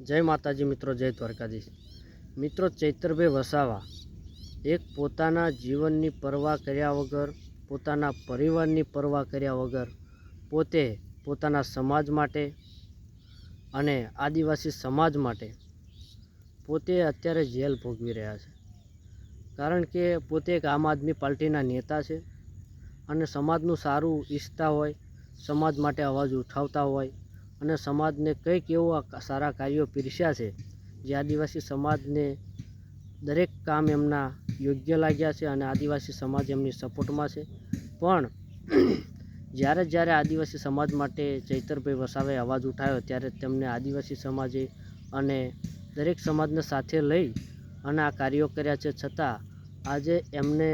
जय माताजी मित्रों, जय द्वारकाधीश मित्रों। चैतरभाई वसावा एक पोताना जीवननी परवाह कर्या वगर, पोताना परिवारनी परवाह कर्या वगर पोते पोताना समाज माटे अने आदिवासी समाज माटे पोते अत्यारे जेल भोगवी रह्या छे। कारण के पोते एक आम आदमी पार्टीना नेता छे अने समाजनुं सारूं ईच्छता होय, समाज माटे अवाज उठावता होय अने समाजने कंईक एवा सारा कार्यों पीरस्या छे जे आदिवासी समाजने दरेक काम एमना योग्य लाग्या छे अने आदिवासी समाज एमनी सपोर्टमां छे। पण ज्यारे ज्यारे आदिवासी समाज माटे चैतरभाई वसावाए अवाज उठाव्यो त्यारे तेमणे आदिवासी समाजे अने दरेक समाजने साथे लई अने आ कार्यों कर्या छे। छतां आजे एमने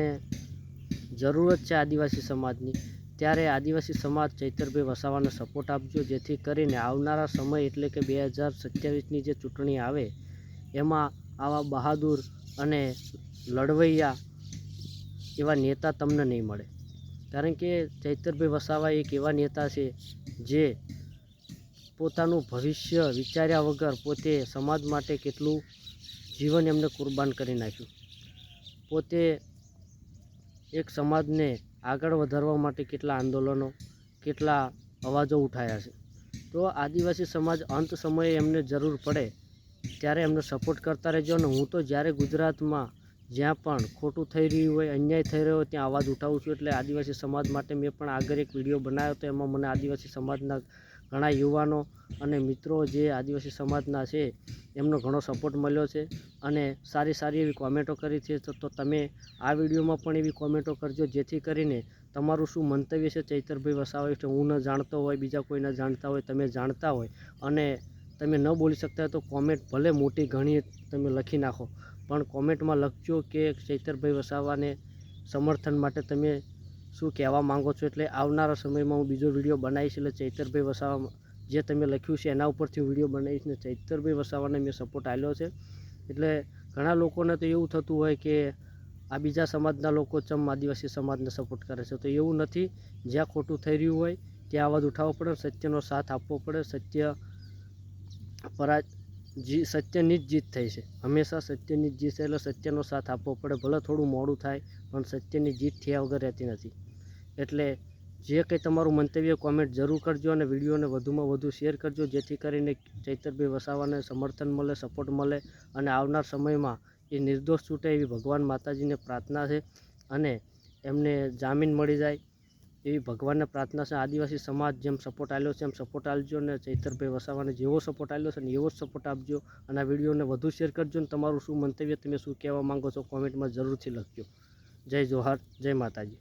जरूरत छे आदिवासी समाजनी, त्यारे आदिवासी समाज चैतरभाई वसावाने सपोर्ट आपजो, जेथी करीने आवनारा समय एटले के 2027 नी जे चूंटणी आवे एमां आवा बहादुर अने लड़वैया एवा नेता तमने नहीं मळे। कारण के चैतरभाई वसावा एक एवा नेता छे जे पोतानुं भविष्य विचार्या वगर पोते समाज माटे केटलुं जीवन एमने कुर्बान करी नाख्युं। पोते एक समाजने आगळ वधारवा माटे केटला आंदोलनों, केटला अवाजों उठाया छे। तो आदिवासी समाज अंत समये एमने जरूर पड़े त्यारे एमने सपोर्ट करता रहेजो। अने हूँ तो ज्यारे गुजरातमां ज्यां पण खोटुं थई रह्युं होय, अन्याय थई रह्यो होय त्यां अवाज उठावुं छुं। एटले आदिवासी समाज माटे मैं पण आगळ एक विडियो बनाव्यो तो एमां मने आदिवासी समाजना घणा युवानो अने मित्रों जे आदिवासी समाजना छे एमनो घणो सपोर्ट मळ्यो छे अने सारी सारी एवी कॉमेंटो करी छे। तो तमे आ विडियोमां पण एवी कॉमेंटो करजो जेथी करीने तमारुं शुं मंतव्य छे चैतरभाई वसावा विषे हूँ न जाणतो होय, बीजा कोई न जाणता होय, तमे जाणता होय अने तमे न बोली शकता तो कॉमेंट भले मोटी घणी तमे लखी नाखो, पण कॉमेंटमां लखजो के चैतरभाई वसावाने समर्थन माटे तमे शुं कहेवा मांगो छो। एटले आवनारा समयमां हूँ बीजो विडियो बनावीश एटले चैतरभाई वसावा जे तमे लख्युं छे एना उपरथी विडियो बनावीश ने चैतरभाई वसावाने मैं सपोर्ट आप्यो छे। एटले घणा लोकोने तो एवुं थतुं होय के आ बीजा समाजना लोको चम आदिवासी समाजने सपोर्ट करे छे, तो एवुं नथी। ज्यां खोटुं थई रह्युं होय त्यां अवाज उठावવો પડે, सत्यनो साथ आपवो પડે। सत्यनी ज जीत थई छे, हमेशा सत्यनी ज जीत छे एटले सत्यनो साथ आपवो પડે। भले थोड़ुं मोडुं थाय पण सत्यनी जीत थया वगर रहती नथी। एटले जे कंई तमारुं मंतव्य कॉमेंट जरूर करजो अने विडियोने वधुमां वधु शेर करजो जेथी करीने चैतरभाई वसावाने समर्थन मळे, सपोर्ट मळे अने आवनार समयमां ए निर्दोष छूटे एवी भगवान माताजीने प्रार्थना छे अने एमने जामीन मळी जाय एवी भगवानने प्रार्थना छे। आदिवासी समाज जेम सपोर्ट आप्यो छे एम सपोर्ट आपजो ने चैतरभाई वसावाने जेवो सपोर्ट आप्यो छे एवो ज सपोर्ट आपजो अने आ विडियोने वधु शेर करजो अने तमारुं शुं मंतव्य तमे शुं कहेवा मांगो छो कॉमेंटमां जरूरथी लखजो। जय जोहार, जय माताजी।